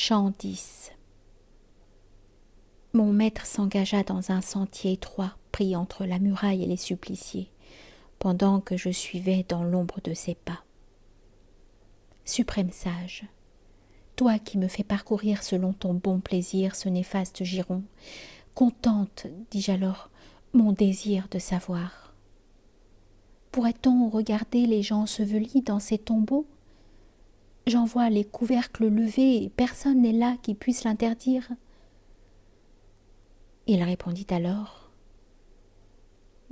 Chant 10. Mon maître s'engagea dans un sentier étroit pris entre la muraille et les suppliciés, pendant que je suivais dans l'ombre de ses pas. Suprême sage, toi qui me fais parcourir selon ton bon plaisir ce néfaste giron, contente, dis-je alors, mon désir de savoir. Pourrait-on regarder les gens ensevelis dans ces tombeaux? J'en vois les couvercles levés et personne n'est là qui puisse l'interdire. Il répondit alors: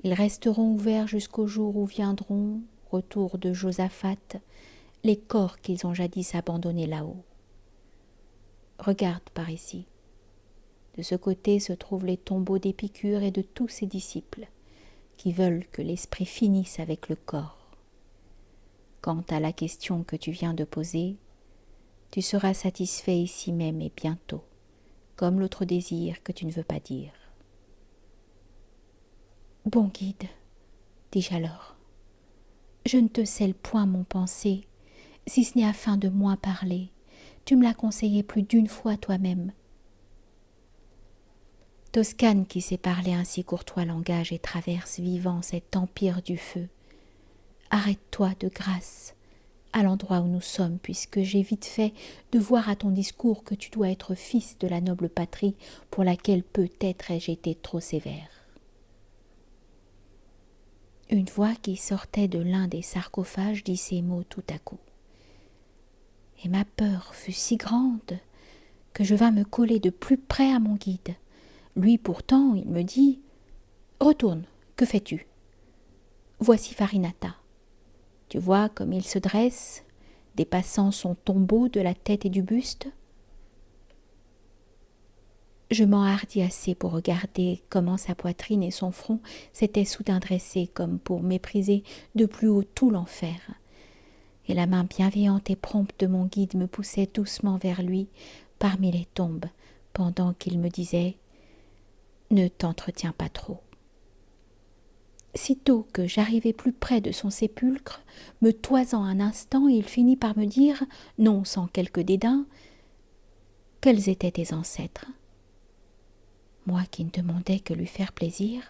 ils resteront ouverts jusqu'au jour où viendront, retour de Josaphat, les corps qu'ils ont jadis abandonnés là-haut. Regarde par ici. De ce côté se trouvent les tombeaux d'Épicure et de tous ses disciples, qui veulent que l'esprit finisse avec le corps. Quant à la question que tu viens de poser, tu seras satisfait ici même et bientôt, comme l'autre désir que tu ne veux pas dire. Bon guide, dis-je alors, je ne te scelle point mon pensée, si ce n'est afin de moins parler. Tu me l'as conseillé plus d'une fois toi-même. Toscane qui sait parler un si courtois langage et traverse vivant cet empire du feu, arrête-toi de grâce à l'endroit où nous sommes, puisque j'ai vite fait de voir à ton discours que tu dois être fils de la noble patrie pour laquelle peut-être ai-je été trop sévère. Une voix qui sortait de l'un des sarcophages dit ces mots tout à coup. Et ma peur fut si grande que je vins me coller de plus près à mon guide. Lui pourtant, il me dit: « Retourne, que fais-tu? Voici Farinata. Tu vois comme il se dresse, dépassant son tombeau de la tête et du buste. » Je m'enhardis assez pour regarder comment sa poitrine et son front s'étaient soudain dressés comme pour mépriser de plus haut tout l'enfer. Et la main bienveillante et prompte de mon guide me poussait doucement vers lui parmi les tombes, pendant qu'il me disait: « Ne t'entretiens pas trop. » Sitôt que j'arrivai plus près de son sépulcre, me toisant un instant, il finit par me dire, non sans quelque dédain: « Quels étaient tes ancêtres ?» Moi qui ne demandais que lui faire plaisir,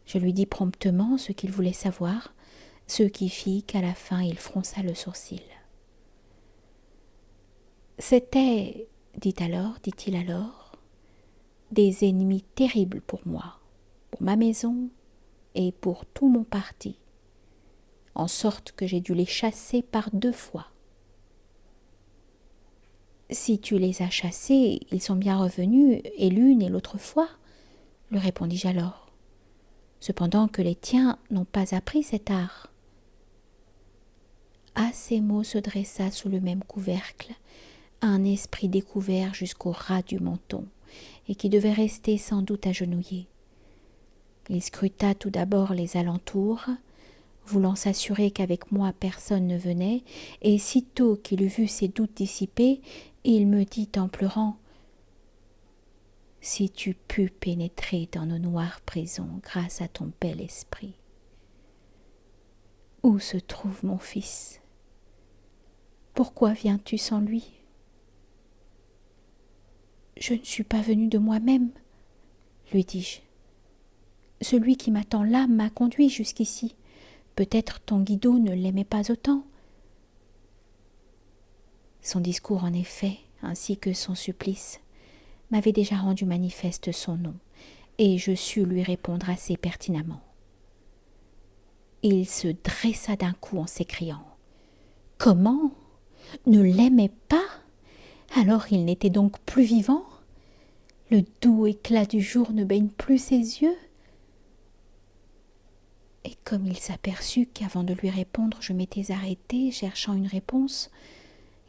je lui dis promptement ce qu'il voulait savoir, ce qui fit qu'à la fin il fronça le sourcil. « C'était, dit-il alors, des ennemis terribles pour moi, pour ma maison et pour tout mon parti, en sorte que j'ai dû les chasser par 2 fois. Si tu les as chassés, ils sont bien revenus, et l'une et l'autre fois, lui répondis-je alors, cependant que les tiens n'ont pas appris cet art. » À ces mots se dressa sous le même couvercle un esprit découvert jusqu'au ras du menton, et qui devait rester sans doute agenouillé. Il scruta tout d'abord les alentours, voulant s'assurer qu'avec moi personne ne venait, et sitôt qu'il eut vu ses doutes dissipés, il me dit en pleurant: « Si tu pus pénétrer dans nos noires prisons grâce à ton bel esprit, où se trouve mon fils? Pourquoi viens-tu sans lui? » « Je ne suis pas venue de moi-même, lui dis-je. Celui qui m'attend là m'a conduit jusqu'ici. Peut-être ton Guido ne l'aimait pas autant. » Son discours, en effet, ainsi que son supplice, m'avait déjà rendu manifeste son nom, et je sus lui répondre assez pertinemment. Il se dressa d'un coup en s'écriant: « Comment? Ne l'aimait pas? Alors il n'était donc plus vivant? Le doux éclat du jour ne baigne plus ses yeux? » Et comme il s'aperçut qu'avant de lui répondre je m'étais arrêtée, cherchant une réponse,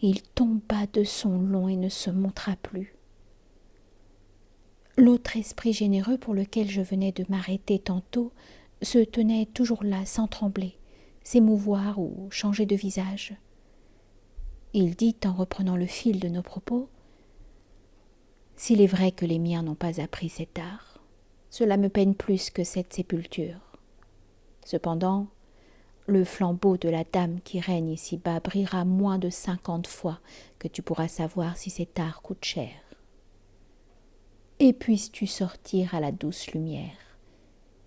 il tomba de son long et ne se montra plus. L'autre esprit généreux pour lequel je venais de m'arrêter tantôt se tenait toujours là sans trembler, s'émouvoir ou changer de visage. Il dit en reprenant le fil de nos propos: « S'il est vrai que les miens n'ont pas appris cet art, cela me peine plus que cette sépulture. Cependant, Le flambeau de la dame qui règne ici-bas brillera moins de 50 fois que tu pourras savoir si cet art coûte cher. Et puisses-tu sortir à la douce lumière,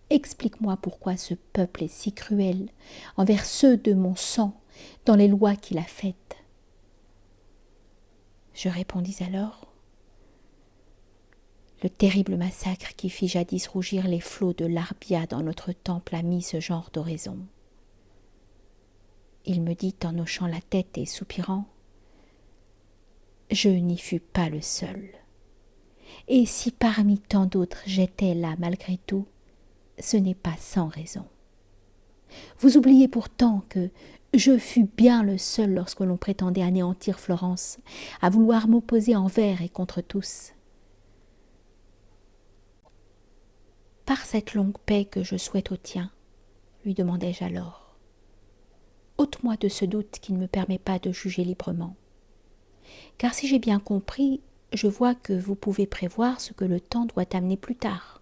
explique-moi pourquoi ce peuple est si cruel envers ceux de mon sang dans les lois qu'il a faites. » Je répondis alors: « Le terrible massacre qui fit jadis rougir les flots de l'Arbia dans notre temple a mis ce genre d'oraison. » Il me dit en hochant la tête et soupirant: « Je n'y fus pas le seul. Et si parmi tant d'autres j'étais là malgré tout, ce n'est pas sans raison. Vous oubliez pourtant que je fus bien le seul lorsque l'on prétendait anéantir Florence, à vouloir m'opposer envers et contre tous. Par cette longue paix que je souhaite au tien, lui demandai-je alors, ôte-moi de ce doute qui ne me permet pas de juger librement. Car si j'ai bien compris, je vois que vous pouvez prévoir ce que le temps doit amener plus tard.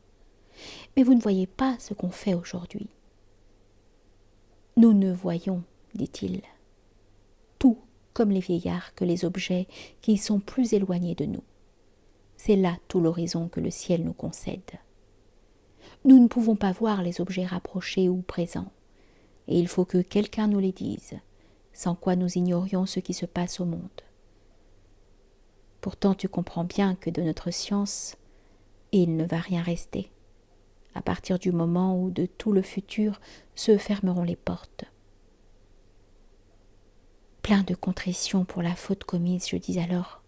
Mais vous ne voyez pas ce qu'on fait aujourd'hui. » « Nous ne voyons, dit-il, tout comme les vieillards que les objets qui sont plus éloignés de nous. C'est là tout l'horizon que le ciel nous concède. Nous ne pouvons pas voir les objets rapprochés ou présents, et il faut que quelqu'un nous les dise, sans quoi nous ignorions ce qui se passe au monde. Pourtant tu comprends bien que de notre science, il ne va rien rester, à partir du moment où de tout le futur se fermeront les portes. Plein de contrition pour la faute commise, je dis alors: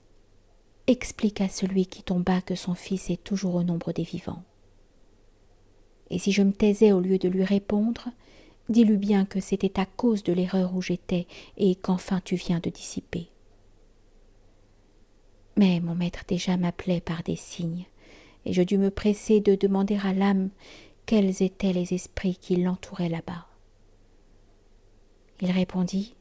« Explique à celui qui tomba que son fils est toujours au nombre des vivants. Et si je me taisais au lieu de lui répondre, dis-lui bien que c'était à cause de l'erreur où j'étais et qu'enfin tu viens de dissiper. » Mais mon maître déjà m'appelait par des signes, et je dus me presser de demander à l'âme quels étaient les esprits qui l'entouraient là-bas. Il répondit: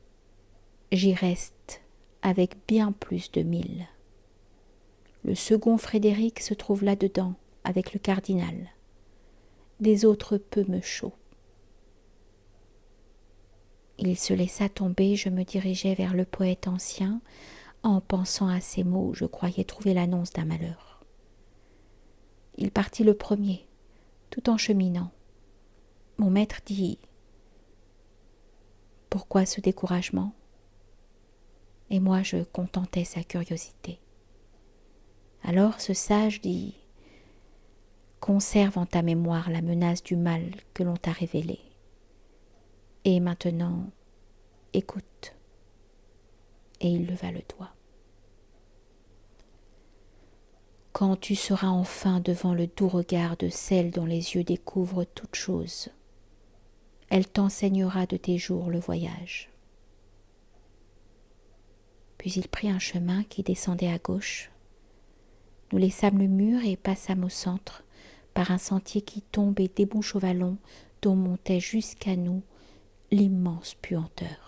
« J'y reste avec bien plus de 1000. Le second Frédéric se trouve là-dedans avec le cardinal. Des autres peu me chauds. » Il se laissa tomber, je me dirigeai vers le poète ancien, en pensant à ces mots, je croyais trouver l'annonce d'un malheur. Il partit le premier, tout en cheminant. Mon maître dit: « Pourquoi ce découragement ?» Et moi je contentais sa curiosité. Alors ce sage dit: « Conserve en ta mémoire la menace du mal que l'on t'a révélé. Et maintenant, écoute. » Et il leva le doigt. « Quand tu seras enfin devant le doux regard de celle dont les yeux découvrent toutes choses, elle t'enseignera de tes jours le voyage. » Puis il prit un chemin qui descendait à gauche. Nous laissâmes le mur et passâmes au centre, par un sentier qui tombe et débouche au vallon dont montait jusqu'à nous l'immense puanteur.